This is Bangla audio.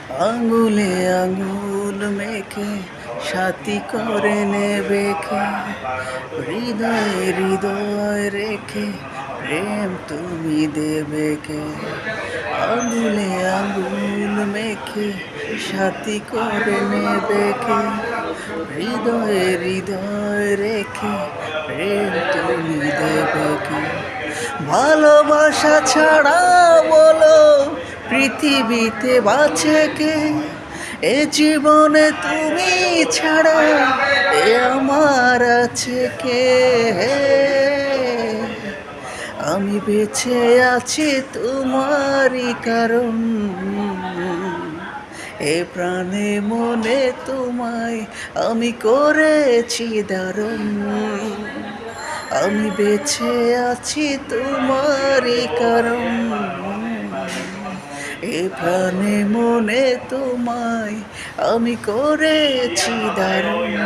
আঙুলে আঙুল মেখে সাথী করে নেবে কে? হৃদয়ে হৃদয় রেখে প্রেম তুমি দেবে কে? আঙুলে আঙুল মেখে সাথী করে নেবে কে? হৃদয়ে হৃদয় রেখে প্রেম তুমি দেবে কে? ভালোবাসা ছাড়া বলো পৃথিবীতে বাঁচে কে? এ জীবনে তুমি ছাড়া এ আমার আছে কে? আমি বেঁচে আছি তোমারই কারণ, এ প্রাণে মনে তোমায় আমি করেছি দারুণ। আমি বেঁচে আছি তোমারই কারণ, এ প্রাণে মনে তোমায় আমি করেছি দারুণ।